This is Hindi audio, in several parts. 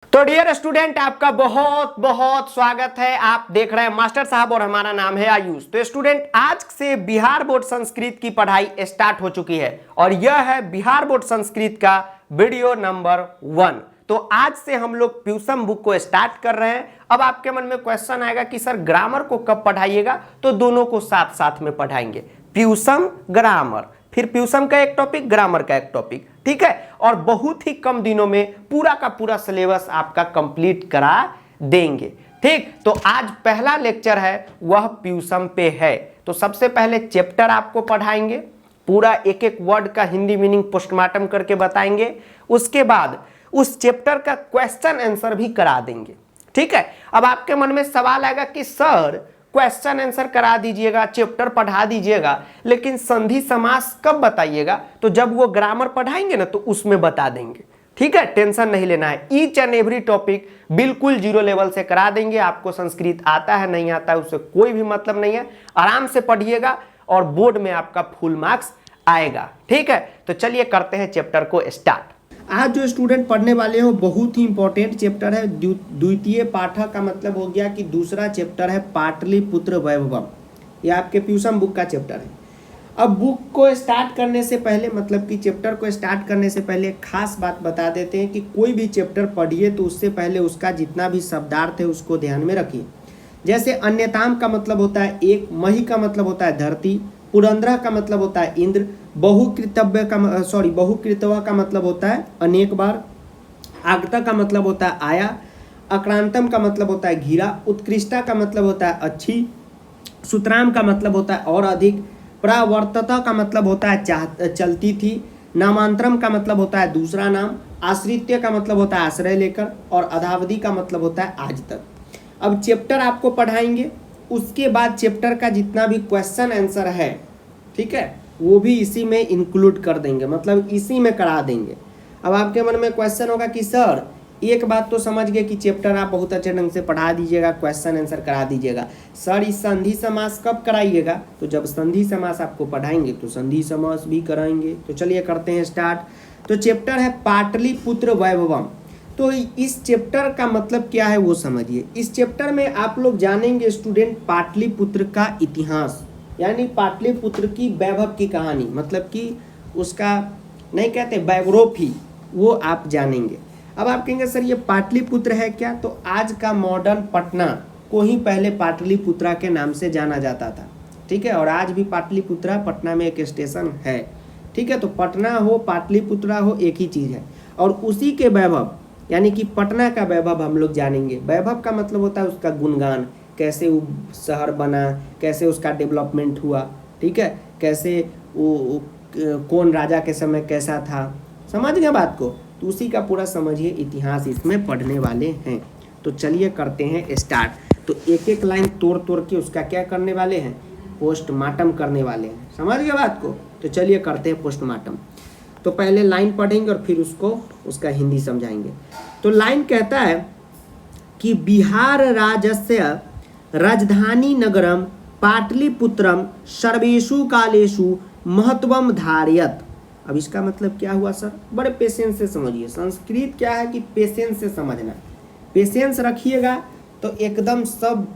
तो डियर स्टूडेंट, आपका बहुत बहुत स्वागत है। आप देख रहे हैं मास्टर साहब और हमारा नाम है आयुष। तो स्टूडेंट, आज से बिहार बोर्ड संस्कृत की पढ़ाई स्टार्ट हो चुकी है और यह है बिहार बोर्ड संस्कृत का वीडियो नंबर 1। तो आज से हम लोग प्यूसम बुक को स्टार्ट कर रहे हैं। अब आपके मन में क्वेश्चन आएगा कि सर ग्रामर को कब पढ़ाइएगा? तो दोनों को साथ साथ में पढ़ाएंगे, प्यूसम ग्रामर, फिर प्यूसम का एक टॉपिक, ग्रामर का एक टॉपिक, ठीक है। और बहुत ही कम दिनों में पूरा का पूरा सिलेबस आपका कंप्लीट करा देंगे, ठीक। तो आज पहला लेक्चर है वह प्यूसम पे है। तो सबसे पहले चैप्टर आपको पढ़ाएंगे, पूरा एक एक वर्ड का हिंदी मीनिंग पोस्टमार्टम करके बताएंगे। उसके बाद उस चैप्टर का क्वेश्चन आंसर भी करा देंगे, ठीक है। अब आपके मन में सवाल आएगा कि सर क्वेश्चन आंसर करा दीजिएगा, चैप्टर पढ़ा दीजिएगा, लेकिन संधि समास कब बताइएगा? तो जब वो ग्रामर पढ़ाएंगे ना तो उसमें बता देंगे, ठीक है। टेंशन नहीं लेना है, ईच एंड एवरी टॉपिक बिल्कुल जीरो लेवल से करा देंगे। आपको संस्कृत आता है नहीं आता है उससे कोई भी मतलब नहीं है, आराम से पढ़िएगा और बोर्ड में आपका फुल मार्क्स आएगा, ठीक है। तो चलिए करते हैं चैप्टर को स्टार्ट। आज जो स्टूडेंट पढ़ने वाले हो बहुत ही इंपॉर्टेंट चैप्टर है। द्वितीय पाठक का मतलब हो गया कि दूसरा चैप्टर है पाटलिपुत्र वैभवम। यह आपके प्यूसम बुक का चैप्टर है। अब बुक को स्टार्ट करने से पहले, मतलब कि चैप्टर को स्टार्ट करने से पहले खास बात बता देते हैं कि कोई भी चैप्टर पढ़िए तो उससे पहले उसका जितना भी शब्दार्थ है उसको ध्यान में रखिए। जैसे अन्यताम का मतलब होता है एक, मही का मतलब होता है धरती, पुरंदर का मतलब होता है इंद्र, बहुकृतव्य का मतलब होता है अनेक बार, आगता का मतलब होता है आया, अक्रांतम का मतलब होता है घिरा, उत्कृष्टा का मतलब होता है अच्छी, सुतराम का मतलब होता है और अधिक, प्रावर्तता का मतलब होता है चलती थी, नामांतरम का मतलब होता है दूसरा नाम, आश्रित्य का मतलब होता है आश्रय लेकर, और अधावधि का मतलब होता है आज तक। अब चैप्टर आपको पढ़ाएंगे, उसके बाद चैप्टर का जितना भी क्वेश्चन आंसर है, ठीक है, वो भी इसी में इंक्लूड कर देंगे, मतलब इसी में करा देंगे। अब आपके मन में क्वेश्चन होगा कि सर एक बात तो समझ गए कि चैप्टर आप बहुत अच्छे ढंग से पढ़ा दीजिएगा, क्वेश्चन आंसर करा दीजिएगा, सर इस संधि समास कब कराइएगा? तो जब संधि समास आपको पढ़ाएंगे तो संधि समास भी कराएंगे। तो चलिए करते हैं स्टार्ट। तो चैप्टर है पाटलिपुत्र वैभवम। तो इस चैप्टर का मतलब क्या है वो समझिए। इस चैप्टर में आप लोग जानेंगे स्टूडेंट पाटलिपुत्र का इतिहास, यानी पाटलिपुत्र की वैभव की कहानी, मतलब कि उसका नहीं कहते बायोग्राफी, वो आप जानेंगे। अब आप कहेंगे सर ये पाटलिपुत्र है क्या? तो आज का मॉडर्न पटना को ही पहले पाटलिपुत्रा के नाम से जाना जाता था, ठीक है। और आज भी पाटलिपुत्रा पटना में एक स्टेशन है, ठीक है। तो पटना हो पाटलिपुत्रा हो एक ही चीज़ है। और उसी के वैभव यानी कि पटना का वैभव हम लोग जानेंगे। वैभव का मतलब होता है उसका गुणगान, कैसे वो शहर बना, कैसे उसका डेवलपमेंट हुआ, ठीक है, कैसे वो कौन राजा के समय कैसा था, समझ गए बात को? तो उसी का पूरा समझिए इतिहास इसमें पढ़ने वाले हैं। तो चलिए करते हैं स्टार्ट। तो एक एक लाइन तोड़ तोड़ के उसका क्या करने वाले हैं? पोस्टमार्टम करने वाले हैं, समझ गए बात को? तो चलिए करते हैं पोस्टमार्टम। तो पहले लाइन पढ़ेंगे और फिर उसका हिंदी समझाएंगे। तो लाइन कहता है कि बिहार राज्यस्य राजधानी नगरम पाटलिपुत्रम सर्वेषु कालेषु महत्वम धारयत। अब इसका मतलब क्या हुआ सर? बड़े पेशेंस से समझिए। संस्कृत क्या है कि पेशेंस से समझना, पेशेंस रखिएगा तो एकदम सब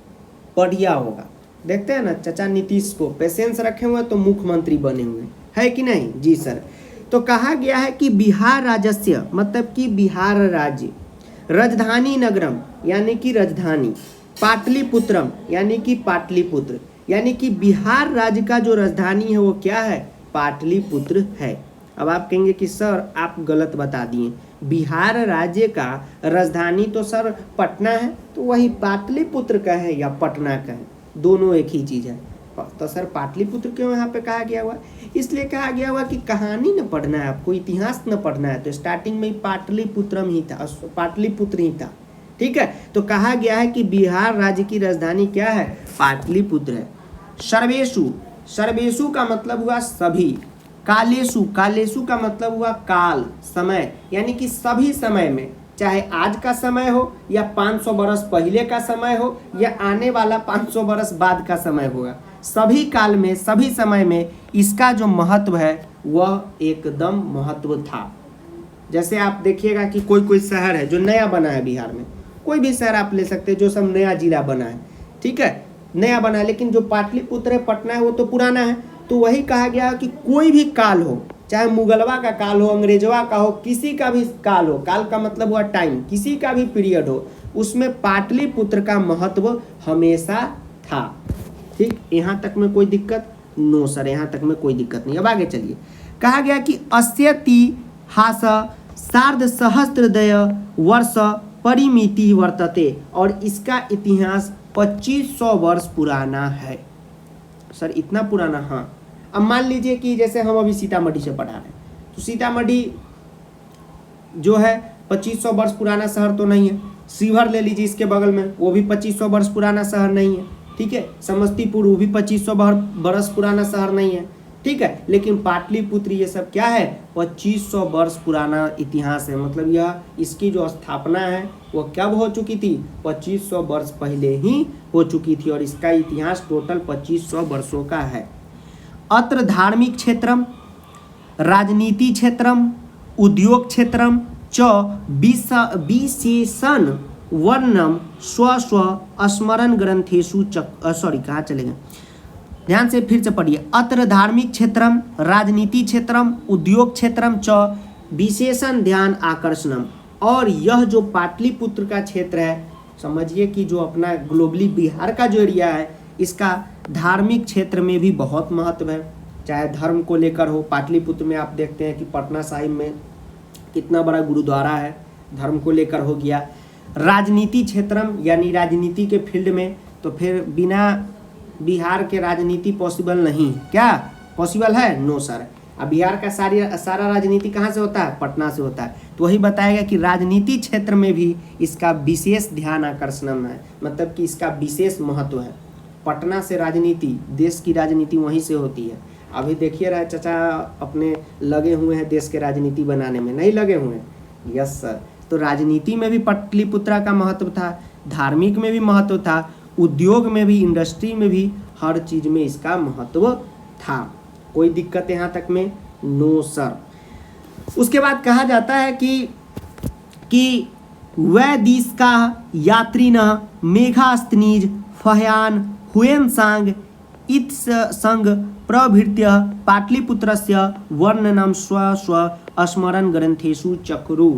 बढ़िया होगा। देखते हैं ना चाचा नीतीश को पेशेंस रखे हुए तो मुख्यमंत्री बने हुए है कि नहीं? जी सर। तो कहा गया है कि बिहार राज्यस्य मतलब कि बिहार राज्य, राजधानी नगरम यानी कि राजधानी, पाटलिपुत्रम यानी कि पाटलिपुत्र, यानी कि बिहार राज्य का जो राजधानी है वो क्या है? पाटलिपुत्र है। अब आप कहेंगे कि सर आप गलत बता दिए, बिहार राज्य का राजधानी तो सर पटना है, तो वही पाटलिपुत्र का है या पटना का है? दोनों एक ही चीज़ है। तो सर पाटलिपुत्र क्यों यहाँ पे कहा गया हुआ? इसलिए कहा गया हुआ कि कहानी न पढ़ना है आपको, इतिहास न पढ़ना है। तो स्टार्टिंग में ही पाटलिपुत्रम ही था, पाटलिपुत्र ही था, ठीक है। तो कहा गया है कि बिहार राज्य की राजधानी क्या है? पाटलिपुत्र है। सर्वेषु, सर्वेषु का मतलब हुआ सभी, कालेषु, कालेषु का मतलब हुआ काल, समय, यानी कि सभी समय में, चाहे आज का समय हो या 500 बरस पहले का समय हो या आने वाला 500 बरस बाद का समय होगा, सभी काल में सभी समय में इसका जो महत्व है वह एकदम महत्व था। जैसे आप देखिएगा कि कोई कोई शहर है जो नया बना है बिहार में, कोई भी शहर आप ले सकते हैं जो सब नया जिला बना है, ठीक है, नया बना है, लेकिन जो पाटलिपुत्र है, पटना है, वो तो पुराना है। तो वही कहा गया कि कोई भी काल हो, चाहे मुगलवा का काल हो, अंग्रेजवा का हो, किसी का भी काल हो, काल का मतलब हुआ टाइम, किसी का भी पीरियड हो, उसमें पाटलिपुत्र का महत्व हमेशा था। ठीक, यहाँ तक में कोई दिक्कत? नो सर, यहाँ तक में कोई दिक्कत नहीं। अब आगे चलिए, कहा गया कि अस्यतिहास सार्ध सहस्त्रदय वर्ष परिमिति वर्तते, और इसका इतिहास 2500 वर्ष पुराना है। सर इतना पुराना? हाँ। अब मान लीजिए कि जैसे हम अभी सीतामढ़ी से पढ़ा रहे हैं, तो सीतामढ़ी जो है 2500 वर्ष पुराना शहर तो नहीं है। शिवहर ले लीजिए इसके बगल में, वो भी 2500 वर्ष पुराना शहर नहीं है, ठीक है। समस्तीपुर, वो भी 2500 वर्ष पुराना शहर नहीं है, ठीक है। लेकिन पाटलिपुत्र ये सब क्या है? 2500 वर्ष पुराना इतिहास है। मतलब यह, इसकी जो स्थापना है वो कब हो चुकी थी? 2500 वर्ष पहले ही हो चुकी थी, और इसका इतिहास टोटल 2500 वर्षों का है। अत्र धार्मिक क्षेत्रम, राजनीति क्षेत्रम, उद्योग क्षेत्रम च विशेषण वर्णम स्व स्व स्मरण ग्रंथेषु कहाँ चले गए? ध्यान से फिर से पढ़िए। अत्र धार्मिक क्षेत्रम, राजनीति क्षेत्रम, उद्योग क्षेत्रम च विशेषण ध्यान आकर्षणम। और यह जो पाटलिपुत्र का क्षेत्र है, समझिए कि जो अपना ग्लोबली बिहार का जो एरिया है, इसका धार्मिक क्षेत्र में भी बहुत महत्व है। चाहे धर्म को लेकर हो, पाटलिपुत्र में आप देखते हैं कि पटना साहिब में कितना बड़ा गुरुद्वारा है, धर्म को लेकर हो गया। राजनीति क्षेत्रम यानी राजनीति के फील्ड में, तो फिर बिना बिहार के राजनीति पॉसिबल नहीं। क्या पॉसिबल है? No sir. अब बिहार का सारा राजनीति कहाँ से होता है? पटना से होता है। तो वही बताएगा कि राजनीति क्षेत्र में भी इसका विशेष ध्यान आकर्षण है, मतलब कि इसका विशेष महत्व है। पटना से राजनीति, देश की राजनीति वहीं से होती है। अभी देखिए रहे चाचा अपने लगे हुए हैं देश के राजनीति बनाने में, नहीं लगे हुए हैं? Yes sir. तो राजनीति में भी पाटलिपुत्र का महत्व था, धार्मिक में भी महत्व था, उद्योग में भी, इंडस्ट्री में भी, हर चीज में इसका महत्व था। कोई दिक्कत यहाँ तक में? No sir. उसके बाद कहा जाता है कि वह दिश का यात्री न मेघास्तनीज फहयान हुएनसांग इत संग प्रभृत्य पाटलिपुत्रस्य वर्णनम स्व स्व स्मरण ग्रंथेषु चक्रु।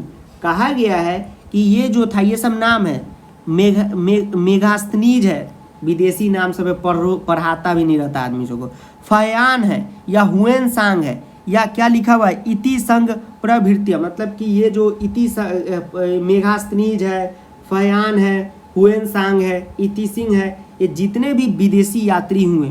कहा गया है कि ये जो था, ये सब नाम है। मेघास्तनीज है, विदेशी नाम सब पढ़ाता भी नहीं रहता आदमी सबको। फयान है या हुएनसांग है, या क्या लिखा हुआ है? इति संग प्रभृत्य, मतलब कि ये जो इति मेघास्तनीज है, फयान है, हुएनसांग है, इति सिंह है, ये जितने भी विदेशी यात्री हुए,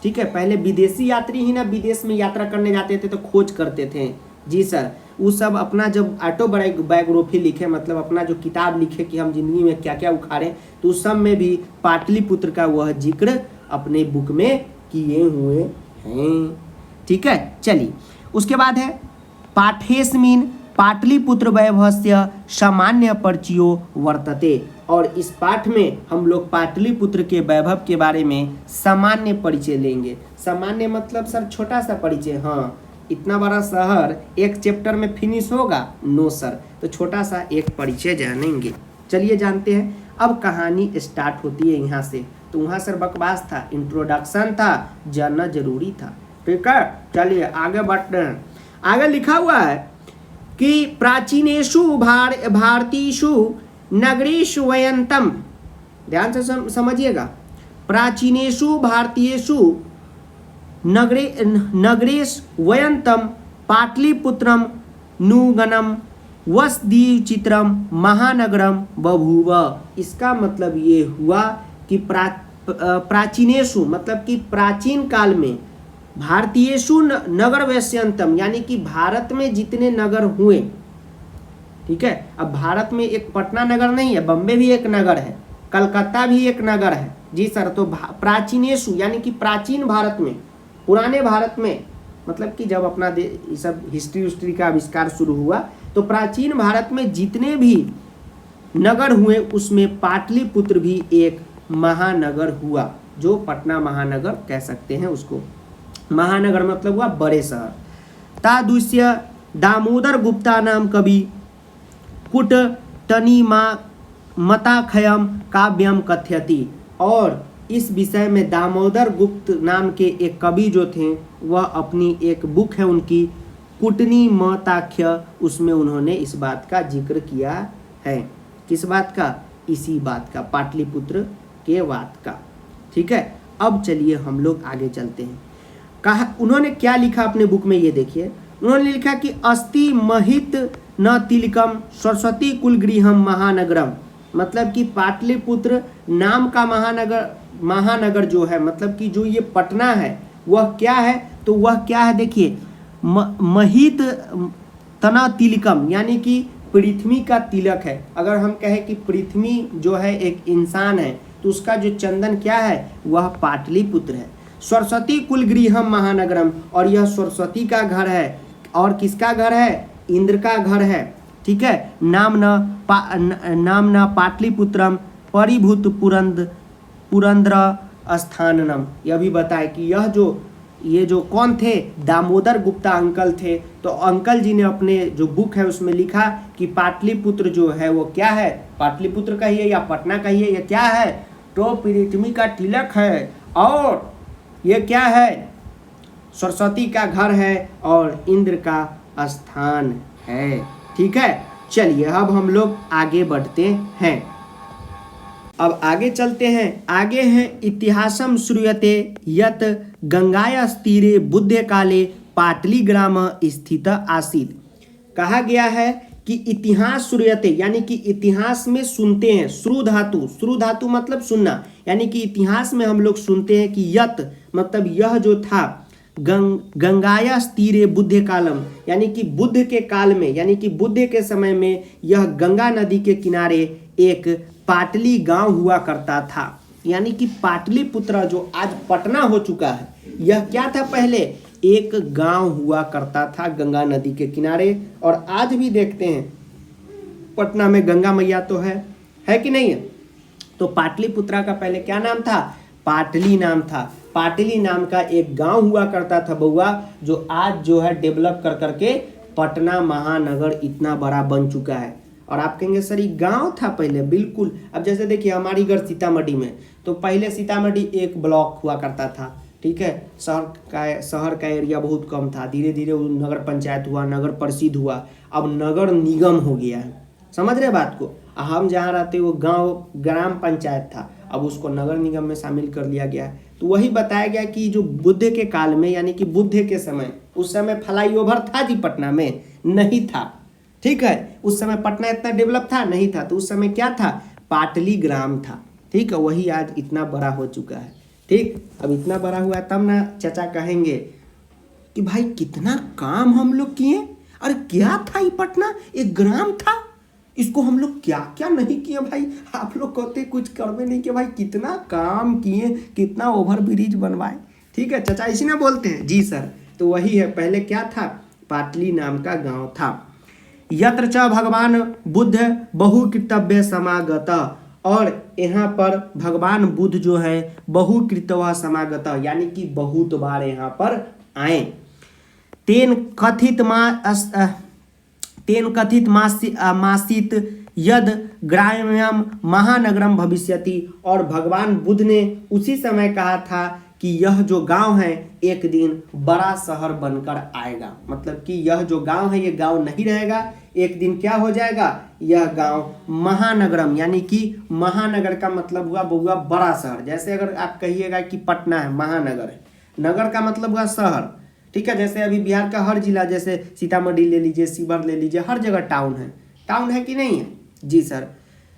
ठीक है। पहले विदेशी यात्री ही ना विदेश में यात्रा करने जाते थे तो खोज करते थे। जी सर। वो सब अपना जब ऑटोबायोग्राफी लिखे, मतलब अपना जो किताब लिखे कि हम जिंदगी में क्या क्या उखाड़े, तो उस सब में भी पाटलिपुत्र का वह जिक्र अपने बुक में किए हुए हैं, ठीक है। चलिए, उसके बाद है पाठेस्मिन पाटलिपुत्र वैभवस्य सामान्य परिचयो वर्तते। और इस पाठ में हम लोग पाटलिपुत्र के वैभव के बारे में सामान्य परिचय लेंगे। सामान्य मतलब सर छोटा सा परिचय? हाँ। इतना बड़ा शहर एक चैप्टर में फिनिश होगा? No sir. तो छोटा सा एक परिचय जानेंगे। चलिए जानते हैं। अब कहानी स्टार्ट होती है यहाँ से। तो वहाँ सर बकवास था, इंट्रोडक्शन था, जानना जरूरी था, ठीक है। चलिए आगे बढ़ते हैं। आगे लिखा हुआ है कि प्राचीनेषु भारतीयेषु नगरेषु वयंतम, ध्यान से समझिएगा, प्राचीनेषु भारतीयेषु नगरेश वयंतम पाटलिपुत्रम नूगनम वसदीचित्रम महानगरम बभूव। इसका मतलब ये हुआ कि प्राचीनेषु मतलब कि प्राचीन काल में, भारतीयेषु नगर वैश्यंतम यानी कि भारत में जितने नगर हुए, ठीक है। अब भारत में एक पटना नगर नहीं है, बम्बे भी एक नगर है, कलकत्ता भी एक नगर है। जी सर। तो प्राचीनेषु यानी कि प्राचीन भारत में, पुराने भारत में, मतलब कि जब अपना ये सब हिस्ट्री का आविष्कार शुरू हुआ, तो प्राचीन भारत में जितने भी नगर हुए उसमें पाटलिपुत्र भी एक महानगर हुआ, जो पटना महानगर कह सकते हैं उसको। महानगर मतलब हुआ बड़े शहर। तादृश्य दामोदर गुप्ता नाम कवि कुटटनी मताखयम काव्यम कथयति। और इस विषय में दामोदर गुप्त नाम के एक कवि जो थे वह अपनी एक बुक है उनकी कुटनी मताख्य, उसमें उन्होंने इस बात का जिक्र किया है। किस बात का? इसी बात का, पाटलिपुत्र के बात का। ठीक है, अब चलिए हम लोग आगे चलते हैं। कहा उन्होंने क्या लिखा अपने बुक में, ये देखिए। उन्होंने लिखा कि अस्ति महित न तिलकम सरस्वती कुलगृहम महानगरम, मतलब कि पाटलिपुत्र नाम का महानगर जो है, मतलब कि जो ये पटना है वह क्या है, तो वह क्या है देखिए, महित तना तिलकम, यानी कि पृथ्वी का तिलक है। अगर हम कहें कि पृथ्वी जो है एक इंसान है तो उसका जो चंदन क्या है, वह पाटलिपुत्र है। सरस्वती कुलगृहम महानगरम, और यह सरस्वती का घर है। और किसका घर है? इंद्र का घर है। ठीक है, नामना पाटलिपुत्रम परिभूत पुरंद्र स्थाननम। यह भी बताए कि ये जो कौन थे, दामोदर गुप्ता अंकल थे। तो अंकल जी ने अपने जो बुक है उसमें लिखा कि पाटलिपुत्र जो है वो क्या है, पाटलिपुत्र कहिए या पटना कहिए, ये क्या है, तो पृथ्वी का तिलक है। और ये क्या है, सरस्वती का घर है और इंद्र का स्थान है। ठीक है, चलिए अब हम लोग आगे बढ़ते हैं। अब आगे चलते हैं। आगे है इतिहासम श्रूयते यत गंगायाः तीरे बुद्ध काले पाटलिग्राम स्थित आसीत्। कहा गया है कि इतिहास श्रूयते, यानी कि इतिहास में सुनते हैं। श्रु धातु मतलब सुनना, यानी कि इतिहास में हम लोग सुनते हैं कि यत मतलब यह जो था, गंगायाः तीरे बुद्ध कालम, यानी कि बुद्ध के काल में, यानी कि बुद्ध के समय में यह गंगा नदी के किनारे एक पाटली गांव हुआ करता था। यानी कि पाटलिपुत्र जो आज पटना हो चुका है, यह क्या था, पहले एक गांव हुआ करता था गंगा नदी के किनारे। और आज भी देखते हैं पटना में गंगा मैया तो है कि नहीं है। तो पाटलिपुत्रा का पहले क्या नाम था, पाटली नाम था। पाटली नाम का एक गांव हुआ करता था बउआ, जो आज जो है डेवलप कर करके पटना महानगर इतना बड़ा बन चुका है। और आप कहेंगे सर ये गांव था पहले, बिल्कुल। अब जैसे देखिए हमारी घर सीतामढ़ी में, तो पहले सीतामढ़ी एक ब्लॉक हुआ करता था। ठीक है, शहर का एरिया बहुत कम था। धीरे धीरे वो नगर पंचायत हुआ, नगर परिषद हुआ, अब नगर निगम हो गया है। समझ रहे बात को। हम जहाँ रहते वो गांव ग्राम पंचायत था, अब उसको नगर निगम में शामिल कर लिया गया है। तो वही बताया गया कि जो बुद्ध के काल में, यानी कि बुद्ध के समय, उस समय फ्लाईओवर था जी पटना में? नहीं था। ठीक है, उस समय पटना इतना डेवलप था नहीं था। तो उस समय क्या था, पाटलिग्राम था। ठीक है, वही आज इतना बड़ा हो चुका है। ठीक, अब इतना बड़ा हुआ तब ना चाचा कहेंगे कि भाई कितना काम हम लोग किए। अरे क्या था ये पटना, एक ग्राम था, इसको हम लोग क्या क्या नहीं किए भाई। आप लोग कहते कुछ करवे नहीं किए भाई, कितना काम किए, कितना ओवर ब्रिज बनवाए। ठीक है चाचा, इसी ना बोलते हैं जी सर। तो वही है, पहले क्या था, पाटली नाम का गांव था। यत्र च भगवान बुद्ध बहुकृतव्य समागत, और यहाँ पर भगवान बुद्ध जो है बहुकृतव्य समागत, यानी कि बहुत बार यहाँ पर आए। तेन कथित मासित यद ग्राम्यम महानगरम भविष्यति, और भगवान बुद्ध ने उसी समय कहा था कि यह जो गांव है एक दिन बड़ा शहर बनकर आएगा। मतलब कि यह जो गांव है ये गांव नहीं रहेगा, एक दिन क्या हो जाएगा, यह गांव महानगरम, यानी कि महानगर का मतलब हुआ बड़ा शहर। जैसे अगर आप कहिएगा कि पटना है, महानगर है, नगर का मतलब हुआ शहर। ठीक है, जैसे अभी बिहार का हर जिला, जैसे सीतामढ़ी ले लीजिए, शिवहर ले लीजिए, हर जगह टाउन है कि नहीं है जी सर।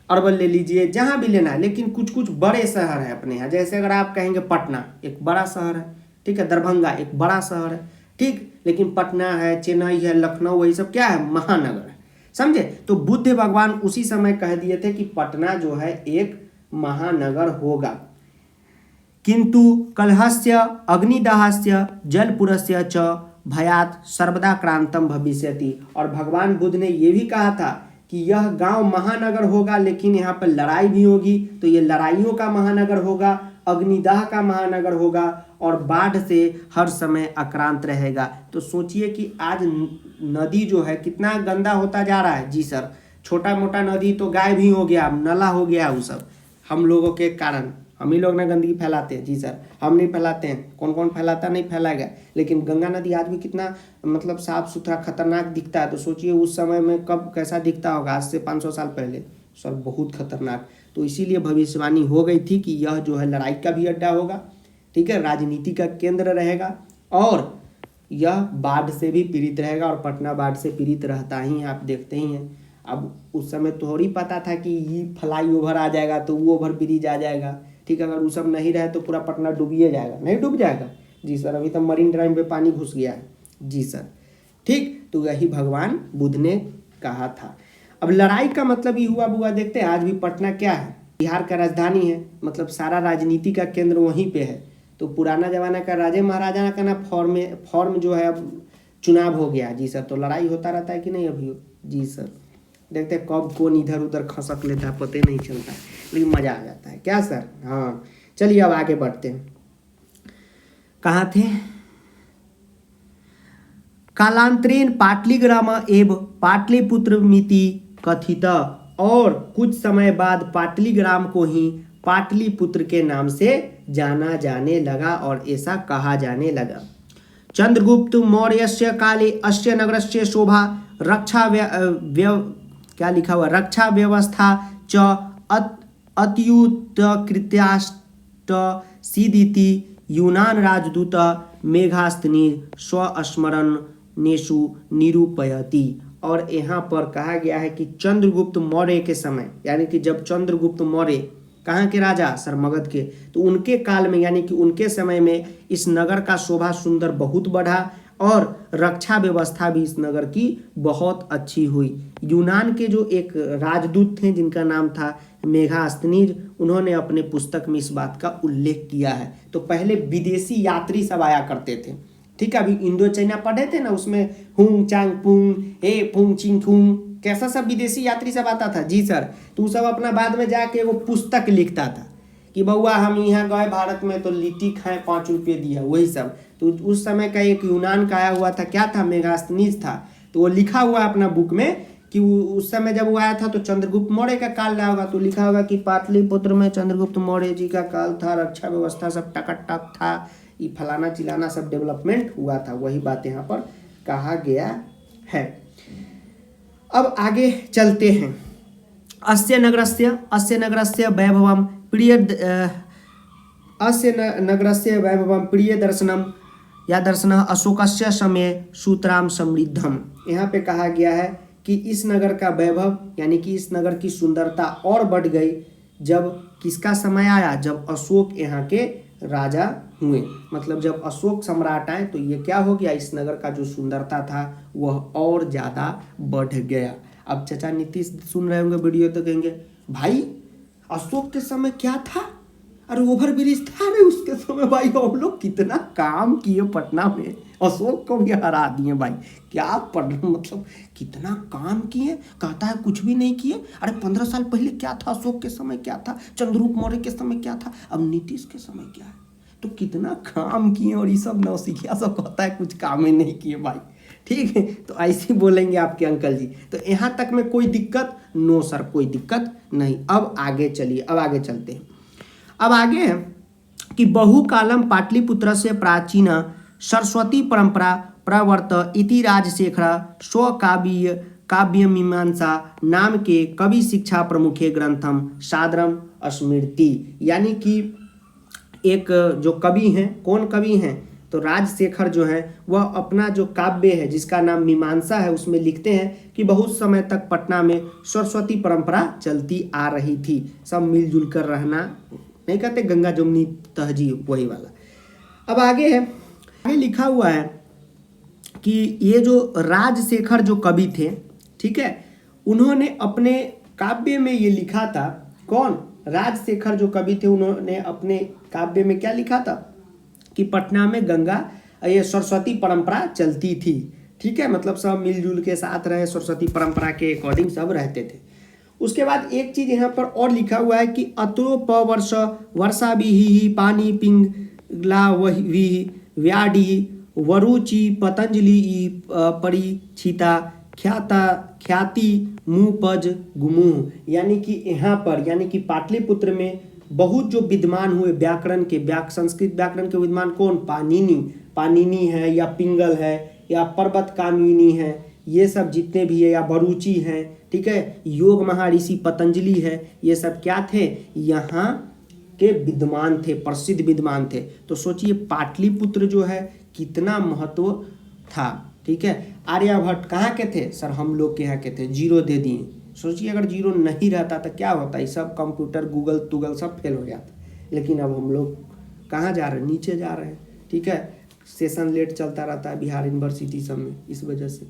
अरवल ले लीजिए, जहाँ भी लेना है। लेकिन कुछ कुछ बड़े शहर है अपने यहाँ, जैसे अगर आप कहेंगे पटना एक बड़ा शहर है, ठीक है, दरभंगा एक बड़ा शहर है, ठीक। लेकिन पटना है, चेन्नई है, लखनऊ, वही सब क्या है, महानगर है। समझे। तो बुद्ध भगवान उसी समय कह दिए थे कि पटना जो है एक महानगर होगा। किंतु कलहस्य अग्निदाहस्य जलपुरस्य च भयात सर्वदा क्रांतम भविष्यति, और भगवान बुद्ध ने ये भी कहा था कि यह गांव महानगर होगा, लेकिन यहाँ पर लड़ाई भी होगी, तो ये लड़ाइयों का महानगर होगा। अग्निदाह का महानगर होगा और बाढ़ से हर समय आक्रांत रहेगा। तो सोचिए कि आज नदी जो है कितना गंदा होता जा रहा है। जी सर, छोटा मोटा नदी तो गायब ही हो गया, नाला हो गया वो सब, हम लोगों के कारण। हम ही लोग ना गंदगी फैलाते हैं। जी सर, हम नहीं फैलाते हैं, कौन कौन फैलाता, नहीं फैलाएगा। लेकिन गंगा नदी आज भी कितना मतलब साफ सुथरा खतरनाक दिखता है। तो सोचिए उस समय में कब कैसा दिखता होगा, आज से 500 साल पहले। सर बहुत खतरनाक। तो इसीलिए भविष्यवाणी हो गई थी कि यह जो है लड़ाई का भी अड्डा होगा, ठीक है, राजनीति का केंद्र रहेगा और यह बाढ़ से भी पीड़ित रहेगा। और पटना बाढ़ से पीड़ित रहता ही, आप देखते ही हैं। अब उस समय थोड़ी पता था कि ये फ्लाई ओवर आ जाएगा तो वो ओवर ब्रिज आ जाएगा, ठीक है। अगर वो सब नहीं रहे तो पूरा पटना डूबिए जाएगा, नहीं डूब जाएगा। जी सर, अभी तो मरीन ड्राइव पे पानी घुस गया है। जी सर, ठीक। तो यही भगवान बुद्ध ने कहा था। अब लड़ाई का मतलब ये हुआ बुआ, देखते हैं आज भी पटना क्या है, बिहार का राजधानी है, मतलब सारा राजनीति का केंद्र वहीं पे है। तो पुराना जमाना का राजे महाराजा का ना फॉर्म जो है अब चुनाव हो गया। जी सर, तो लड़ाई होता रहता है कि नहीं अभी। जी सर, देखते हैं कब कौन इधर उधर खसक लेता है, पता नहीं चलता, लेकिन मजा आ जाता है। क्या सर? हाँ, चलिए अब आगे बढ़ते हैं। कहाँ थे? कालांतरेण पाटलिग्राम एवं पाटलिपुत्रमिति कथित, और कुछ समय बाद पाटलिग्राम को ही पाटलिपुत्र के नाम से जाना जाने लगा और ऐसा कहा जाने लगा। चंद्रगुप्त मौर्यस्य काले अस्य नगरस्य शोभा रक्षा क्या लिखा हुआ, रक्षा व्यवस्था च अत्युत्कृत्याष्ट सीदिति यूनान राजदूत मेघास्तनीर स्वस्मरणेषु निरूपयति। और यहाँ पर कहा गया है कि चंद्रगुप्त मौर्य के समय, यानी कि जब चंद्रगुप्त मौर्य कहाँ के राजा, सर मगध के, तो उनके काल में यानी कि उनके समय में इस नगर का शोभा सुंदर बहुत बढ़ा और रक्षा व्यवस्था भी इस नगर की बहुत अच्छी हुई। यूनान के जो एक राजदूत थे जिनका नाम था मेघास्तनीर, उन्होंने अपने पुस्तक में इस बात का उल्लेख किया है। तो पहले विदेशी यात्री सब आया करते थे, ठीक है। अभी इंडो चाइना पढ़े थे ना, उसमें हुंग चांग पुंग हे पुंग चिंग फुंग, कैसा सब विदेशी यात्री सब आता था। जी सर, तो सब अपना बाद में जाके वो पुस्तक लिखता था कि बउआ हम यहाँ गए भारत में तो लिट्टी खाए 5 रुपये दिया, वही सब। तो उस समय का एक यूनान का आया हुआ था, क्या था, मेघास्तनीज था। तो वो लिखा हुआ अपना बुक में कि उस समय जब वो आया था तो चंद्रगुप्त मौर्य का काल रहा होगा। तो लिखा होगा कि पाटलिपुत्र में चंद्रगुप्त मौर्य जी का काल था, रक्षा व्यवस्था सब टकटक था, ये फलाना चिलाना सब डेवलपमेंट हुआ था। वही बात यहाँ पर कहा गया है। अब आगे चलते हैं। अस्य नगरस्य वैभवम प्रिय दर्शनम या दर्शन अशोकस्य समय सूत्राम समृद्धम। यहाँ पे कहा गया है कि इस नगर का वैभव यानी कि इस नगर की सुंदरता और बढ़ गई जब किसका समय आया, जब अशोक यहाँ के राजा हुए। मतलब जब अशोक सम्राट आए तो ये क्या हो गया, इस नगर का जो सुंदरता था वह और ज़्यादा बढ़ गया। अब चाचा नीतीश सुन रहे होंगे वीडियो तो कहेंगे भाई अशोक के समय क्या था, अरे ओवर ब्रिज था, अरे उसके समय भाई हम लोग कितना काम किए पटना में, अशोक को भी हरा दिए भाई। क्या पढ़ मतलब कितना काम किए, कहता है कुछ भी नहीं किए। अरे 15 साल पहले क्या था, अशोक के समय क्या था, चंद्रगुप्त मौर्य के समय क्या था, अब नीतीश के समय क्या है। तो कितना काम किए और ये सब नौसिखिया सब कहता है कुछ काम ही नहीं किए भाई, ठीक है। तो ऐसे बोलेंगे आपके अंकल जी। तो यहाँ तक में कोई दिक्कत? नो सर, कोई दिक्कत नहीं। अब आगे चलिए, अब आगे चलते हैं। अब आगे है कि बहुकालम पाटलिपुत्र से प्राचीन सरस्वती परंपरा प्रवर्त इति राजशेखर काव्य मीमांसा नाम के कवि शिक्षा प्रमुखे ग्रंथम सादरम स्मृति। यानी कि एक जो कवि हैं, कौन कवि हैं, तो राजशेखर जो है वह अपना जो काव्य है जिसका नाम मीमांसा है उसमें लिखते हैं कि बहुत समय तक पटना में सरस्वती परंपरा चलती आ रही थी। सब मिलजुल कर रहना, नहीं कहते गंगा जमुनी तहजीब, वही वाला। अब आगे है, आगे लिखा हुआ है कि ये जो राजशेखर जो कवि थे, ठीक है, उन्होंने अपने काव्य में ये लिखा था। कौन? राजशेखर जो कवि थे, उन्होंने अपने काव्य में क्या लिखा था कि पटना में गंगा ये सरस्वती परंपरा चलती थी, ठीक है। मतलब सब मिलजुल के साथ रहे, सरस्वती परंपरा के अकॉर्डिंग सब रहते थे। उसके बाद एक चीज यहाँ पर और लिखा हुआ है कि अतो प वर्ष वर्षा भी पानी पिंगला वही व्याडी वरुचि पतंजलि परिचिता ख्याता ख्याति मुपज गुमुह, यानी कि यहाँ पर यानी कि पाटलिपुत्र में बहुत जो विद्वान हुए व्याकरण के संस्कृत व्याकरण के विद्वान कौन, पाणिनि है या पिंगल है या पर्वत कामिनी है, ये सब जितने भी है, या बरुचि है, ठीक है, योग महर्षि पतंजलि है, ये सब क्या थे, यहाँ के विद्वान थे, प्रसिद्ध विद्वान थे। तो सोचिए पाटलिपुत्र जो है कितना महत्व था, ठीक है। आर्यभट्ट कहाँ के थे सर, हम लोग के यहाँ के थे, 0 दे दिए। सोचिए अगर 0 नहीं रहता तो क्या होता, ये सब कंप्यूटर गूगल सब फेल हो जाता। लेकिन अब हम लोग कहाँ जा रहे हैं, नीचे जा रहे हैं, ठीक है। सेशन लेट चलता रहता है बिहार यूनिवर्सिटी सब में, इस वजह से।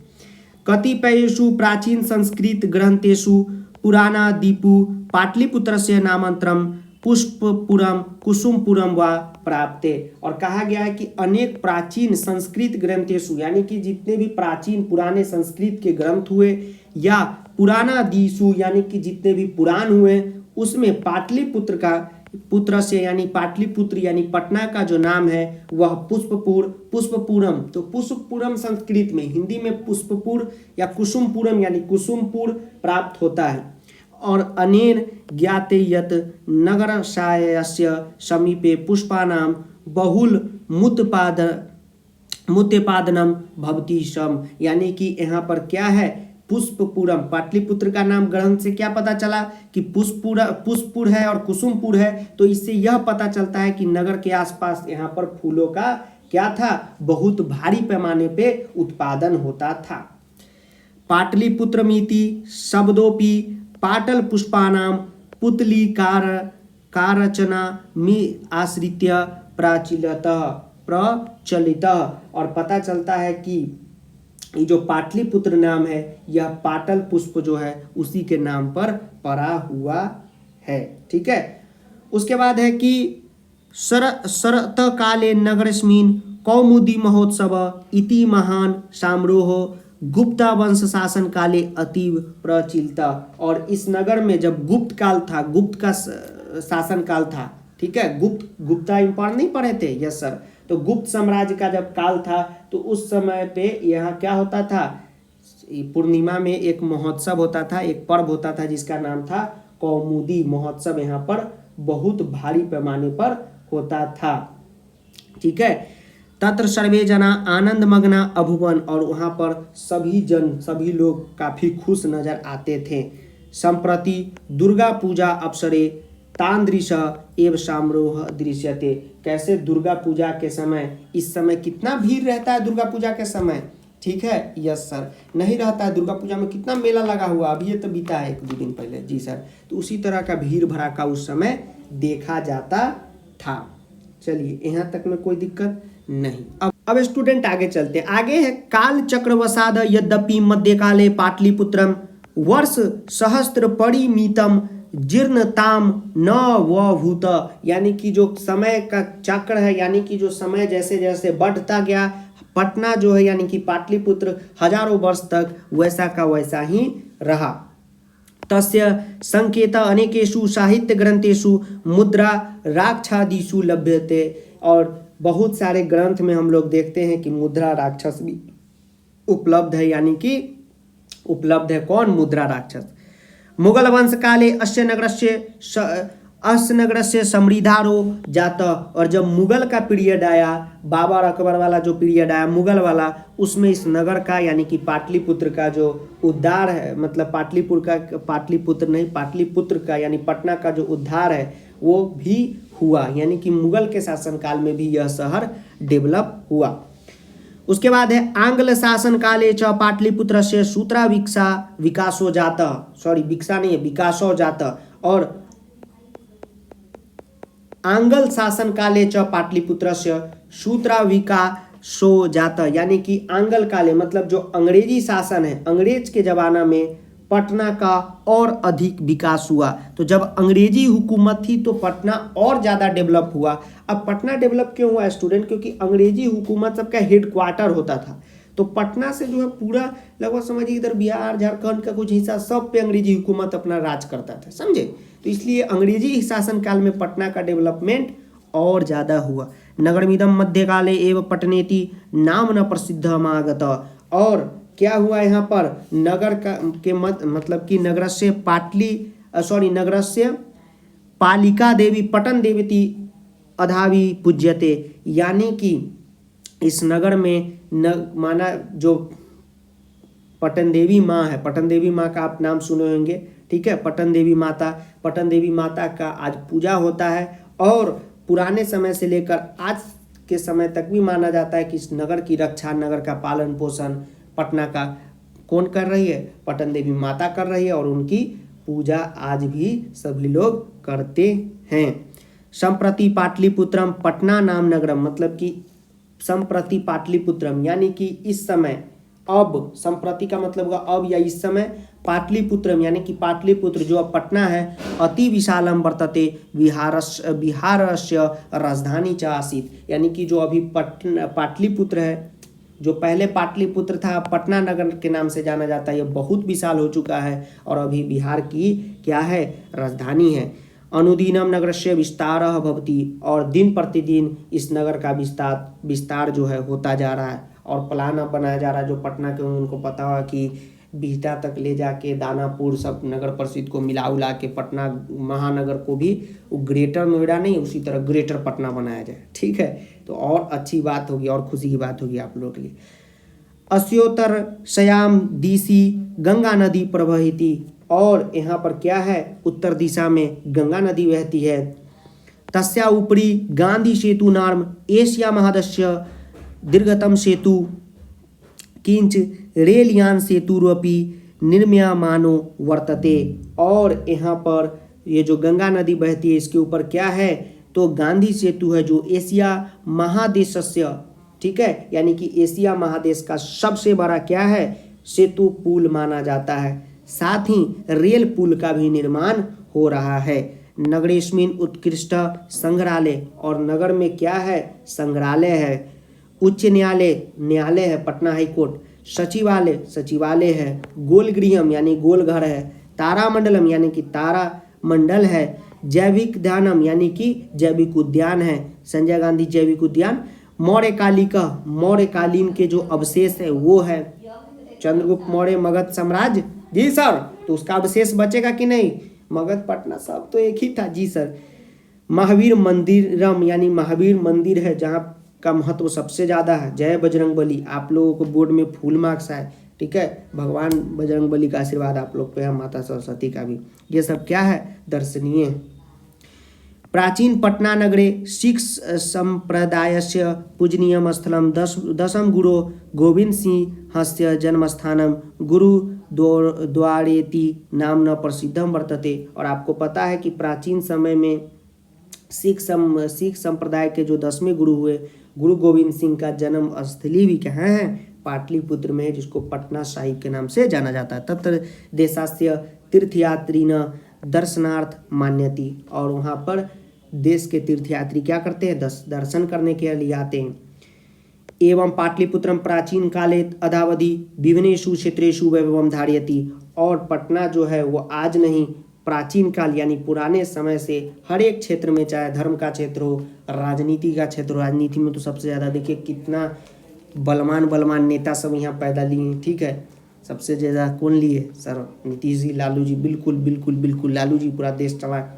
कतिपयेषु प्राचीन संस्कृत ग्रंथेषु पुराणादिषु पाटलिपुत्रस्य नामांतरम पुष्पपुरम कुसुमपुरम व प्राप्ते। और कहा गया है कि अनेक प्राचीन संस्कृत ग्रंथेषु, यानी कि जितने भी प्राचीन पुराने संस्कृत के ग्रंथ हुए, या पुराणादिषु यानी कि जितने भी पुराण हुए, उसमें पाटलिपुत्र का पुत्र से यानी पाटलिपुत्र यानी पटना का जो नाम है वह पुष्पपुरम। तो पुष्पपुरम संस्कृत में, हिंदी में पुष्पपुर या कुसुमपुरम यानी कुसुमपुर प्राप्त होता है। और अनेन ज्ञाते यत नगरसायस्य समीपे पुष्पानां बहुल मुत्पादनम भवति सम, यानी कि यहाँ पर क्या है, पुष्पपुरम। पाटलिपुत्र का नाम ग्रंथ से क्या पता चला कि पुष्पपुर है और कुसुमपुर है, तो इससे यह पता चलता है कि नगर के आसपास यहाँ पर फूलों का क्या था, बहुत भारी पैमाने पे उत्पादन होता था। पाटलिपुत्रमिति शब्दोपि पाटल पुष्पानां पुतली कारचना में आश्रित्य प्रचलित। और पता चलता है कि ये जो पाटलिपुत्र नाम है यह पाटल पुष्प जो है उसी के नाम पर पड़ा हुआ है, ठीक है। उसके बाद है कि शरत काले नगरस्मिन् कौमुदी महोत्सव इति महान समारोह गुप्ता वंश शासन काले अतीव प्रचलित। और इस नगर में जब गुप्त काल था, गुप्त का शासन काल था, ठीक है, गुप्ता पढ़ नहीं पढ़े थे, यस सर। तो गुप्त साम्राज्य का जब काल था तो उस समय पे यहाँ क्या होता था, पूर्णिमा में एक महोत्सव होता था, एक पर्व होता था जिसका नाम था कौमुदी महोत्सव, यहाँ पर बहुत भारी पैमाने पर होता था, ठीक है। तत्र सर्वे जना आनंद मग्ना अभुवन, और वहाँ पर सभी लोग काफी खुश नजर आते थे। संप्रति दुर्गा पूजा अवसरे तांदृश एवं समारोह दृश्यते। कैसे दुर्गा पूजा के समय, इस समय कितना भीड़ रहता है दुर्गा पूजा के समय, ठीक है, यस सर, नहीं रहता है। दुर्गा पूजा में कितना मेला लगा हुआ, अभी ये तो बीता है 1-2 दिन पहले, जी सर। तो उसी तरह का भीड़ भड़ाका उस समय देखा जाता था। चलिए यहाँ तक में कोई दिक्कत नहीं। अब स्टूडेंट आगे चलते हैं। आगे है काल चक्रवसाद यद्यपि मध्यकाले पाटलिपुत्रम वर्ष सहस्त्र परिमितम जीर्णताम न वभूत, यानी कि जो समय का चक्र है, यानी कि जो समय जैसे जैसे बढ़ता गया, पटना जो है यानी कि पाटलिपुत्र हजारों वर्ष तक वैसा का वैसा ही रहा। तस्य संकेत अनेकेषु साहित्य ग्रंथेषु मुद्रा राक्षादिषु लभ्यते। और बहुत सारे ग्रंथ में हम लोग देखते हैं कि मुद्रा राक्षस भी उपलब्ध है, यानी कि उपलब्ध है कौन, मुद्रा राक्षस। मुगल वंश काले अस्य नगरस्य समृद्धारो जाता। और जब मुगल का पीरियड आया, बाबर अकबर वाला जो पीरियड आया मुगल वाला, उसमें इस नगर का यानी कि पाटलिपुत्र का जो उद्धार है, मतलब पाटलिपुत्र का यानी पटना का जो उद्धार है वो भी हुआ, यानी कि मुगल के शासनकाल में भी यह शहर डेवलप हुआ। उसके बाद है आंग्ल शासन काले च पाटलिपुत्र से सूत्रा विकासो जाता, सॉरी विकसा नहीं है, विकासो जाता। और आंग्ल शासन काले च पाटलिपुत्र से सूत्रा विकासो जाता, यानी कि आंग्ल काले मतलब जो अंग्रेजी शासन है, अंग्रेज के जमाना में पटना का और अधिक विकास हुआ। तो जब अंग्रेजी हुकूमत थी तो पटना और ज़्यादा डेवलप हुआ। अब पटना डेवलप क्यों हुआ स्टूडेंट, क्योंकि अंग्रेजी हुकूमत सबका हेडक्वार्टर होता था। तो तो पटना से जो है पूरा लगभग समझिए इधर बिहार झारखंड का कुछ हिस्सा सब पे अंग्रेजी हुकूमत अपना राज करता था, समझे। तो इसलिए अंग्रेजी शासनकाल में पटना का डेवलपमेंट और ज़्यादा हुआ। नगरमिदं मध्यकाले एव पटनेति नाम न प्रसिद्ध मागत। और क्या हुआ यहाँ पर नगर का के मतलब कि नगरस्य नगरस्य पालिका देवी पटन देवती अधावी पूज्यते, यानी कि इस नगर में माना जो पटन देवी माँ है, पटन देवी माँ का आप नाम सुने होंगे, ठीक है। पटन देवी माता का आज पूजा होता है और पुराने समय से लेकर आज के समय तक भी माना जाता है कि इस नगर की रक्षा, नगर का पालन पोषण पटना का कौन कर रही है, पटन देवी माता कर रही है और उनकी पूजा आज भी सभी लोग करते हैं। संप्रति पाटलिपुत्रम पटना नाम नगरम, मतलब कि संप्रति पाटलिपुत्रम यानी कि इस समय, अब संप्रति का मतलब होगा अब या इस समय, पाटलिपुत्रम यानी कि पाटलिपुत्र जो अब पटना है, अति विशालम वर्तते बिहारस्य राजधानी च आसीत, यानी कि जो अभी पाटलिपुत्र है, जो पहले पाटलिपुत्र था पटना नगर के नाम से जाना जाता है, ये बहुत विशाल हो चुका है और अभी बिहार की क्या है, राजधानी है। अनुदिनम नगरस्य विस्तारः भवति, और दिन प्रतिदिन इस नगर का विस्तार जो है होता जा रहा है और प्लान अब बनाया जा रहा है। जो पटना के उनको पता होगा कि बिहटा तक ले जाके दानापुर सब नगर परिषद को मिला उला के पटना महानगर को भी ग्रेटर नोएडा नहीं, उसी तरह ग्रेटर पटना बनाया जाए, ठीक है। तो और अच्छी बात होगी और खुशी की बात होगी आप लोगों के लिए। अस्योत्तर श्याम दिशि गंगा नदी प्रवहिति, और यहाँ पर क्या है, उत्तर दिशा में गंगा नदी बहती है। तस्या ऊपरी गांधी सेतु नाम एशिया महादेशस्य दीर्घतम सेतु किंच रेलयान सेतुरपि निर्म्यमानो वर्तते, और यहाँ पर ये जो गंगा नदी बहती है इसके ऊपर क्या है, तो गांधी सेतु है जो एशिया महादेशस्य, ठीक है, यानी कि एशिया महादेश का सबसे बड़ा क्या है, सेतु पुल माना जाता है। साथ ही रेल पुल का भी निर्माण हो रहा है। नगरेस्मिन उत्कृष्ट संग्रहालय, और नगर में क्या है, संग्रहालय है। उच्च न्यायालय है, पटना हाई कोर्ट। सचिवालय है। गोलगृहम यानी गोलघर है। तारामंडलम यानी कि तारा मंडल है। जैविक उद्यानम यानी कि जैविक उद्यान है, संजय गांधी जैविक उद्यान। मौर्य कालीन के जो अवशेष है वो है। चंद्रगुप्त मौर्य मगध साम्राज्य, जी सर, तो उसका अवशेष बचेगा कि नहीं, मगध पटना सब तो एक ही था, जी सर। महावीर मंदिरम यानी महावीर मंदिर है जहाँ का महत्व सबसे ज़्यादा है। जय बजरंगबली, आप लोगों को बोर्ड में फुल मार्क्स आए, ठीक है। भगवान बजरंगबली का आशीर्वाद आप लोग पे है, माता सरस्वती का भी। ये सब क्या है, दर्शनीय। प्राचीन पटना नगरे सिख संप्रदायस्य पूजनीयम स्थलम दशम गुरु गोविंद सिंहस्य जन्मस्थानम गुरुद्वारेति नामना प्रसिद्धम वर्तते। और आपको पता है कि प्राचीन समय में सिख संप्रदाय के जो 10वें गुरु हुए, गुरु गोविंद सिंह का जन्म स्थली भी कहाँ है, पाटलिपुत्र में है, जिसको पटना साहिब के नाम से जाना जाता है। तत्र देशास्य तीर्थयात्रीन दर्शनार्थ मान्यति, और वहाँ पर देश के तीर्थयात्री क्या करते हैं, दर्शन करने के लिए आते हैं। एवं पाटलिपुत्रम प्राचीन काले अधावधि विभिन्नेषु क्षेत्रेषु वैभवम धारयति, और पटना जो है वो आज नहीं, प्राचीन काल यानी पुराने समय से हर एक क्षेत्र में, चाहे धर्म का क्षेत्र हो, राजनीति का क्षेत्र हो, राजनीति में तो सबसे ज़्यादा देखिए कितना बलवान नेता सब यहाँ पैदा लिए, ठीक है। सबसे ज़्यादा कौन लिए, सर नीतीश जी, लालू जी, बिल्कुल लालू जी पूरा देश चलाए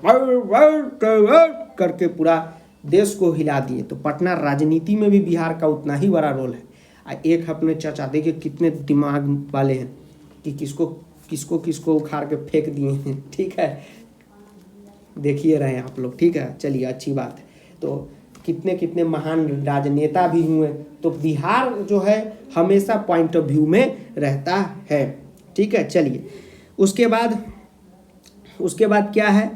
करके पूरा देश को हिला दिए। तो पटना राजनीति में भी बिहार का उतना ही बड़ा रोल है। एक अपने चाचा देखिए कितने दिमाग वाले हैं कि किसको उखाड़ के फेंक दिए हैं, ठीक है, देखिए रहे आप लोग, ठीक है। चलिए अच्छी बात है। तो कितने महान राजनेता भी हुए। तो बिहार जो है हमेशा पॉइंट ऑफ व्यू में रहता है, ठीक है। चलिए उसके बाद क्या है,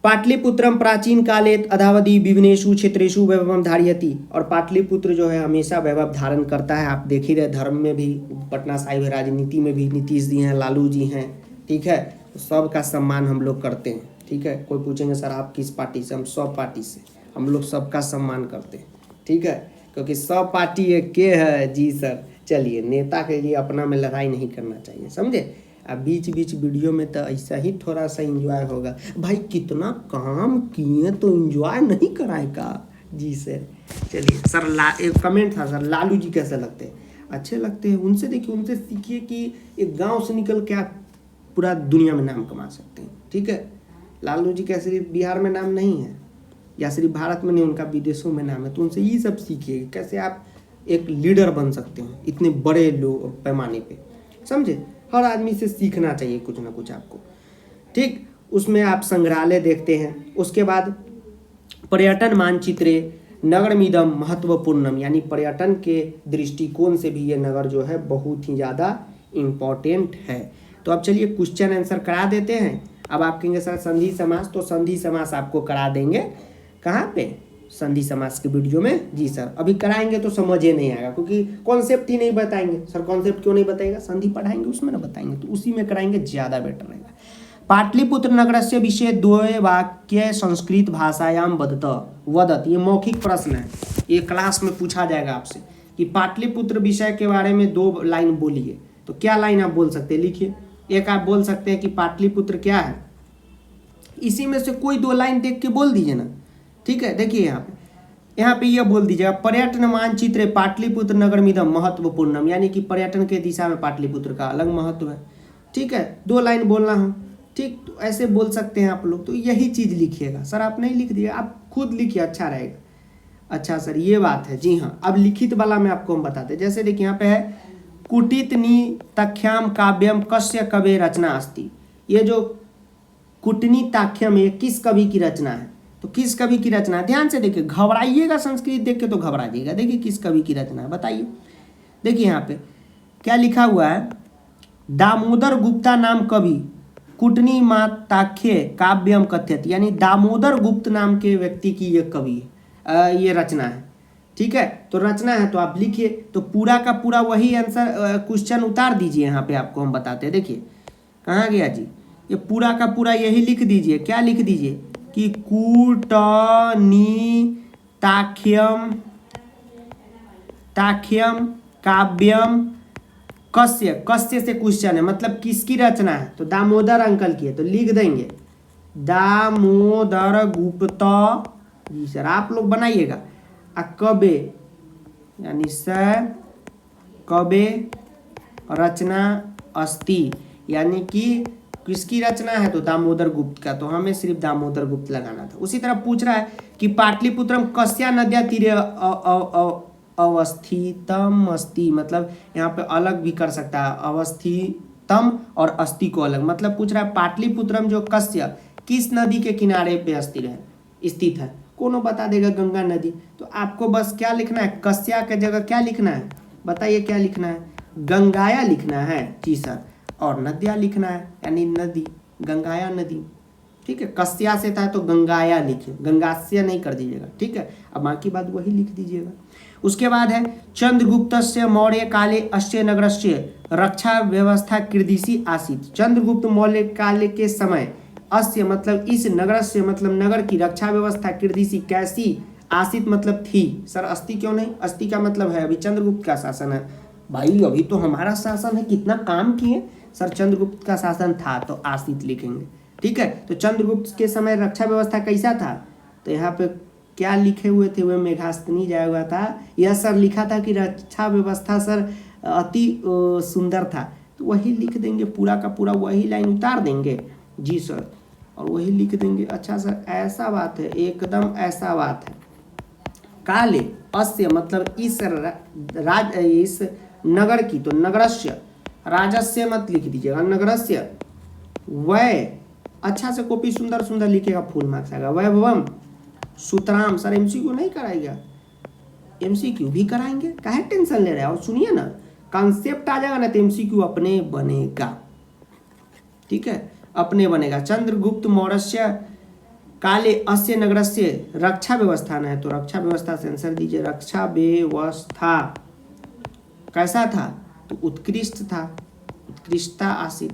पाटलिपुत्रम प्राचीन काले अधावधि विभिन्नेषु क्षेत्रेषु वैभवम धारयति, और पाटलिपुत्र जो है हमेशा वैभव धारण करता है। आप देख ही रहे, धर्म में भी पटना साहिब है, राजनीति में भी नीतीश जी हैं, लालू जी हैं, ठीक है। तो सबका सम्मान हम लोग करते हैं, ठीक है। कोई पूछेंगे सर आप किस पार्टी से, हम सब पार्टी से, हम लोग सबका सम्मान करते हैं, ठीक है, क्योंकि सब पार्टी एक के है, जी सर। चलिए, नेता के लिए अपना में लड़ाई नहीं करना चाहिए, समझे। अब बीच बीच वीडियो में तो ऐसा ही थोड़ा सा एंजॉय होगा। भाई कितना काम किए तो एंजॉय नहीं कराए का। जी सर। चलिए सर, एक कमेंट था सर, लालू जी कैसे लगते हैं? अच्छे लगते हैं। उनसे देखिए, उनसे सीखिए कि एक गांव से निकल के आप पूरा दुनिया में नाम कमा सकते हैं। ठीक है, लालू जी का सिर्फ बिहार में नाम नहीं है, या सिर्फ भारत में नहीं, उनका विदेशों में नाम है। तो उनसे ये सब सीखिए कैसे आप एक लीडर बन सकते हैं इतने बड़े लोग पैमाने पे, समझे। हर आदमी से सीखना चाहिए कुछ ना कुछ आपको। ठीक, उसमें आप संग्रहालय देखते हैं। उसके बाद पर्यटन मानचित्रे नगरमिदम महत्वपूर्णम, यानी पर्यटन के दृष्टिकोण से भी ये नगर जो है बहुत ही ज़्यादा इम्पोर्टेंट है। तो अब चलिए क्वेश्चन आंसर करा देते हैं। अब आप कहेंगे सर संधि समास, तो संधि समास आपको करा देंगे कहाँ पे? संधि समास के वीडियो में। जी सर, अभी कराएंगे तो समझ ही नहीं आएगा, क्योंकि कॉन्सेप्ट ही नहीं बताएंगे। सर कॉन्सेप्ट क्यों नहीं बताएगा? संधि पढ़ाएंगे उसमें ना बताएंगे, तो उसी में कराएंगे, ज़्यादा बेटर रहेगा। पाटलिपुत्र नगरस्य विषये द्वय वाक्य संस्कृत भाषायाम वदत। ये मौखिक प्रश्न है, ये क्लास में पूछा जाएगा आपसे कि पाटलिपुत्र विषय के बारे में 2 लाइन बोलिए। तो क्या लाइन आप बोल सकते हैं? लिखिए। एक आप बोल सकते हैं कि पाटलिपुत्र क्या है, इसी में से कोई 2 लाइन देख के बोल दीजिए ना। ठीक है, देखिए यहाँ पे यह बोल दीजिएगा, पर्यटन मानचित्र पाटलिपुत्र नगरमिदम महत्वपूर्णम, यानी कि पर्यटन के दिशा में पाटलिपुत्र का अलग महत्व है। ठीक है, 2 लाइन बोलना हो। ठीक, तो ऐसे बोल सकते हैं आप लोग। तो यही चीज़ लिखिएगा। सर आप नहीं लिख दिए, आप खुद लिखिए, अच्छा रहेगा। अच्छा सर, ये बात है। जी हाँ, अब लिखित वाला में आपको हम बताते हैं। जैसे देखिए यहाँ पे है कुटितनी तख्याम काव्यम कस्य कवि रचना अस्ति। ये जो कुटनी ताख्यम है, किस कवि की रचना है? तो किस कवि की रचना है? ध्यान से देखिए, घबराइएगा संस्कृत देख के तो घबरा जाइएगा। देखिए किस कवि की रचना है, बताइए। देखिए यहाँ पे क्या लिखा हुआ है, दामोदर गुप्ता नाम कवि कुटनी माताख्य काव्यम कथ्यत, यानी दामोदर गुप्त नाम के व्यक्ति की ये कवि है, ये रचना है। ठीक है, तो रचना है तो आप लिखिए। तो पूरा का पूरा वही आंसर क्वेश्चन उतार दीजिए। यहाँ पे आपको हम बताते हैं, देखिए कहाँ गया जी, ये पूरा का पूरा यही लिख दीजिए। क्या लिख दीजिए कि कुटनी ताख्यम काव्यम कस्य, कस्य से क्वेश्चन है, मतलब किसकी रचना है? तो दामोदर अंकल की है, तो लिख देंगे दामोदर गुप्त। जी सर, आप लोग बनाइएगा। कबे, यानी स कबे रचना अस्ति, यानी कि किसकी रचना है? तो दामोदर गुप्त का। तो हमें सिर्फ दामोदर गुप्त लगाना था। उसी तरह पूछ रहा है कि पाटलिपुत्रम कस्या नद्या तीरे अवस्थितम अस्ति, मतलब यहाँ पे अलग भी कर सकता है, अवस्थितम और अस्ति को अलग। मतलब पूछ रहा है पाटलिपुत्रम जो कस्य किस नदी के किनारे पे स्थित है? कोनो बता देगा गंगा नदी। तो आपको बस क्या लिखना है, कस्या के जगह क्या लिखना है? बताइए क्या लिखना है? गंगाया लिखना है। जी सर, और नदिया लिखना है, यानी नदी, गंगाया नदी। ठीक है, कस्या से था तो गंगाया लिखे, गंगास्य नहीं कर दीजिएगा। ठीक है, अब बाकी बात वही लिख दीजिएगा। उसके बाद है चंद्रगुप्तस्य मौर्य काले अस्य नगरस्य रक्षा व्यवस्था कीदृशी आसीत्। चंद्रगुप्त मौर्य काल के समय अस्य मतलब इस नगरस्य मतलब नगर की रक्षा व्यवस्था कीदृशी कैसी, आसीत् मतलब थी। सर अस्ति क्यों नहीं? अस्ति का मतलब है अभी चंद्रगुप्त का शासन है। भाई अभी तो हमारा शासन है, कितना काम किए। सर चंद्रगुप्त का शासन था तो आसीत् लिखेंगे। ठीक है, तो चंद्रगुप्त के समय रक्षा व्यवस्था कैसा था? तो यहाँ पे क्या लिखे हुए थे? वह मेघास्तनी जाया हुआ था। यह सर लिखा था कि रक्षा व्यवस्था सर अति सुंदर था। तो वही लिख देंगे, पूरा का पूरा वही लाइन उतार देंगे। जी सर, और वही लिख देंगे। अच्छा सर, ऐसा बात है, एकदम ऐसा बात है। काले अस्य मतलब इस नगर की, तो नगरस्य, राजस्य मत लिख दीजिएगा, नगरस्य वै, अच्छा से कॉपी सुंदर सुंदर लिखेगा, फुल मार्क्स आएगा। वैभवम सुतराम। सर एमसीक्यू नहीं कराएगा? एमसीक्यू भी कराएंगे, काहे टेंशन ले रहे हैं? और सुनिए ना, कॉन्सेप्ट आ जाएगा ना तो एमसीक्यू अपने बनेगा। ठीक है, अपने बनेगा। चंद्रगुप्त मौर्य काले अस्य नगरस्य रक्षा व्यवस्था न है, तो रक्षा व्यवस्था से आंसर दीजिए। रक्षा व्यवस्था कैसा था? तो उत्कृष्ट था, उत्कृष्टता आसीत्।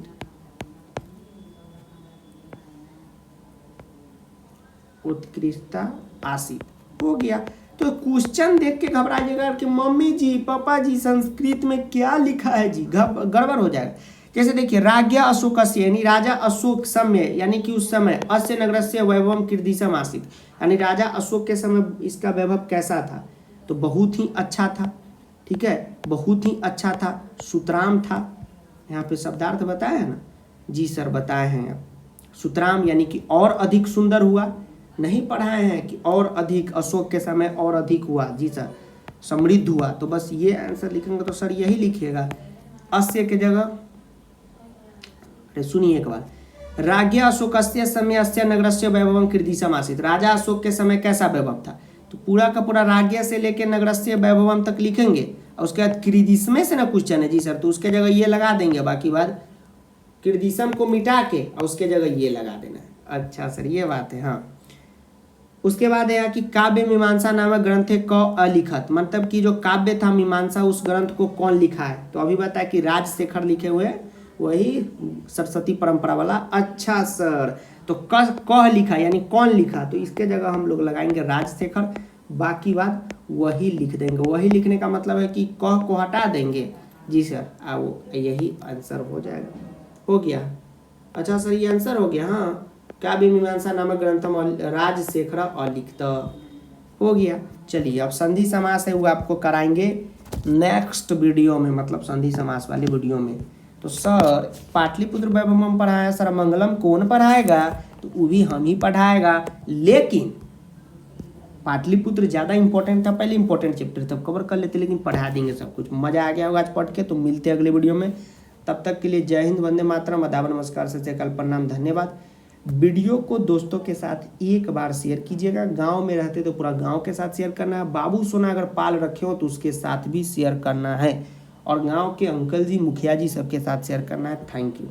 उत्कृष्टता आसीत् हो गया। तो क्वेश्चन देख के घबरा जाएगा कि मम्मी जी पापा जी संस्कृत में क्या लिखा है जी, गड़बड़ हो जाएगा। जैसे देखिए राज्ञ अशोकस्य यानी राजा अशोक समय, यानी कि उस समय अस्य नगरस्य वैभवम कीर्तिशम आसीत्, यानी राजा अशोक के समय इसका वैभव कैसा था, तो बहुत ही अच्छा था। ठीक है, बहुत ही अच्छा था, सुतराम था। यहाँ पे शब्दार्थ बताया है ना, जी सर बताए हैं आप। सुतराम यानी कि और अधिक सुंदर हुआ, नहीं पढ़ाए हैं कि और अधिक अशोक के समय और अधिक हुआ, जी सर समृद्ध हुआ। तो बस ये आंसर लिखेंगे तो सर यही लिखिएगा अस्य के जगह। अरे सुनिए एक बार, राज्ञ अशोकस्य समय अस्य नगरस्य वैभवम कीर्तिशम आसीत्, राजा अशोक के समय कैसा वैभव था, तो पूरा का पूरा राज्ञ से लेकर नगरस्य वैभवम तक लिखेंगे और उसके बाद कीर्तिशम से ना क्वेश्चन है जी सर, तो उसके जगह ये लगा देंगे, बाकी बात कीर्तिशम को मिटा के और उसके जगह ये लगा देना है। अच्छा सर ये बात है, हाँ। उसके बाद है कि काव्य मीमांसा नामक ग्रंथ है क अलिखत, मतलब कि जो काव्य था मीमांसा उस ग्रंथ को कौन लिखा है, तो अभी बताया कि राजशेखर लिखे हुए, वही सरस्वती परंपरा वाला। अच्छा सर, तो कह लिखा यानी कौन लिखा, तो इसके जगह हम लोग लगाएंगे राजशेखर, बाकी बात वही लिख देंगे। वही लिखने का मतलब है कि कह को हटा देंगे, जी सर वो यही आंसर हो जाएगा। हो गया, अच्छा सर ये आंसर हो गया। हाँ, काव्य मीमांसा नामक ग्रंथम राजशेखर अलिखत हो गया। चलिए अब संधि समास है वो आपको कराएंगे नेक्स्ट वीडियो में, मतलब संधि समास वाली वीडियो में। तो सर पाटलिपुत्र वैभवम पढ़ाया, सर मंगलम कौन पढ़ाएगा, तो वो भी हम ही पढ़ाएगा, लेकिन पाटलिपुत्र ज़्यादा इंपॉर्टेंट था, पहले इंपॉर्टेंट चैप्टर तब कवर कर लेते, लेकिन पढ़ा देंगे सब कुछ। मज़ा आ गया होगा आज पढ़ के, तो मिलते हैं अगले वीडियो में। तब तक के लिए जय हिंद, वंदे मातरम, आदाब, नमस्कार, सत श्री अकाल, प्रणाम, धन्यवाद। वीडियो को दोस्तों के साथ एक बार शेयर कीजिएगा। गांव में रहते तो पूरा गांव के साथ शेयर करना है, बाबू सोना अगर पाल रखे हो तो उसके साथ भी शेयर करना है, और गांव के अंकल जी मुखिया जी सबके साथ शेयर करना है। Thank you.